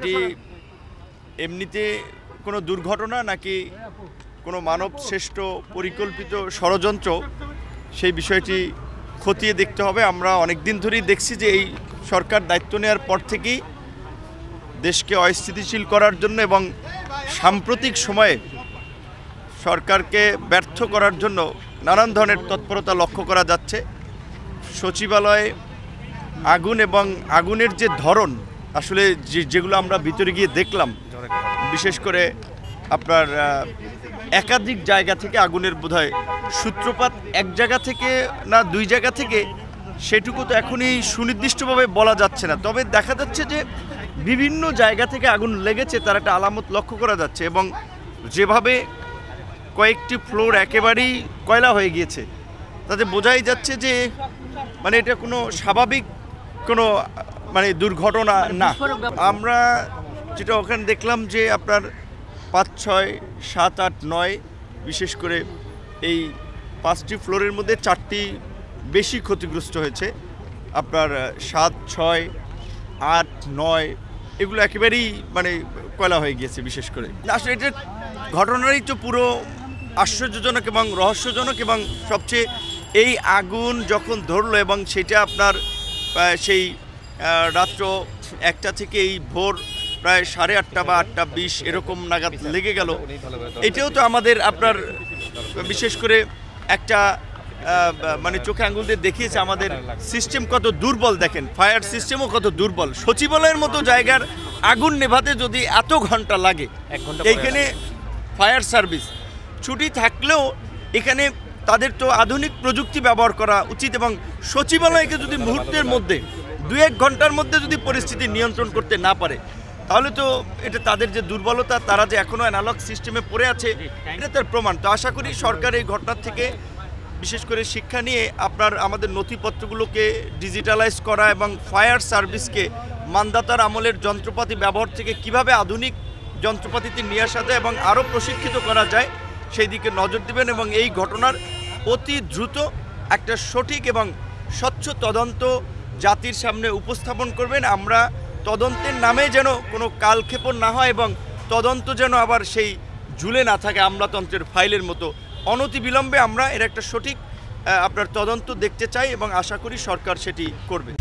এটি এমনিতে কোনো দুর্ঘটনা নাকি কোনো মানবশ্রেষ্ঠ পরিকল্পিত ষড়যন্ত্র, সেই বিষয়টি খতিয়ে দেখতে হবে। আমরা অনেক দিন ধরেই দেখছি যে এই সরকার দায়িত্ব নেওয়ার পর থেকেই দেশকে অস্থিতিশীল করার জন্য এবং সাম্প্রতিক সময়ে সরকারকে ব্যর্থ করার জন্য নানান ধরনের তৎপরতা লক্ষ্য করা যাচ্ছে। সচিবালয়ে আগুন এবং আগুনের যে ধরন, আসলে যেগুলো আমরা ভিতরে গিয়ে দেখলাম, বিশেষ করে আপনার একাধিক জায়গা থেকে আগুনের বোধহয় সূত্রপাত এক জায়গা থেকে না দুই জায়গা থেকে, সেটুকু তো এখনই সুনির্দিষ্টভাবে বলা যাচ্ছে না। তবে দেখা যাচ্ছে যে বিভিন্ন জায়গা থেকে আগুন লেগেছে, তার একটা আলামত লক্ষ্য করা যাচ্ছে। এবং যেভাবে কয়েকটি ফ্লোর একেবারেই কয়লা হয়ে গিয়েছে, তাতে বোঝাই যাচ্ছে যে মানে এটা কোনো স্বাভাবিক কোনো মানে দুর্ঘটনা না। আমরা যেটা ওখানে দেখলাম যে আপনার 5, 6, 7, 8, 9 বিশেষ করে এই 5টি ফ্লোরের মধ্যে 4টি বেশি ক্ষতিগ্রস্ত হয়েছে। আপনার 7, 6, 8, 9 এগুলো একেবারেই মানে কয়লা হয়ে গিয়েছে বিশেষ করে। আসলে এটা ঘটনারই তো পুরো আশ্চর্যজনক এবং রহস্যজনক। এবং সবচেয়ে এই আগুন যখন ধরলো এবং সেটা আপনার সেই রাত্র 1টা থেকে এই ভোর প্রায় 8:30 বা 8:20 এরকম নাগাদ লেগে গেল। এটাও তো আমাদের আপনার বিশেষ করে একটা মানে চোখে আঙুল দিয়ে দেখিয়েছে আমাদের সিস্টেম কত দুর্বল। দেখেন ফায়ার সিস্টেমও কত দুর্বল। সচিবালয়ের মতো জায়গার আগুন নেভাতে যদি এত ঘন্টা লাগে, এইখানে ফায়ার সার্ভিস ছুটি থাকলেও এখানে তাদের তো আধুনিক প্রযুক্তি ব্যবহার করা উচিত। এবং সচিবালয়কে যদি মুহূর্তের মধ্যে 2-1 ঘন্টার মধ্যে যদি পরিস্থিতি নিয়ন্ত্রণ করতে না পারে, তাহলে তো এটা তাদের যে দুর্বলতা, তারা যে এখনও অ্যানালগ সিস্টেমে পড়ে আছে, এটা তার প্রমাণ। তো আশা করি সরকার এই ঘটনার থেকে বিশেষ করে শিক্ষা নিয়ে আপনার আমাদের নথিপত্রগুলোকে ডিজিটালাইজ করা এবং ফায়ার সার্ভিসকে মানদাতার আমলের যন্ত্রপাতি ব্যবহার থেকে কিভাবে আধুনিক যন্ত্রপাতিতে নিয়ে আসা যায় এবং আরও প্রশিক্ষিত করা যায়, সেই দিকে নজর দেবেন এবং এই ঘটনার অতি দ্রুত একটা সঠিক এবং স্বচ্ছ তদন্ত জাতির সামনে উপস্থাপন করবেন। আমরা তদন্তের নামে যেন কোনো কালক্ষেপণ না হয় এবং তদন্ত যেন আবার সেই ঝুলে না থাকে আমলাতন্ত্রের ফাইলের মতো। অনতিবিলম্বে আমরা এর একটা সঠিক আপনার তদন্ত দেখতে চাই এবং আশা করি সরকার সেটি করবে।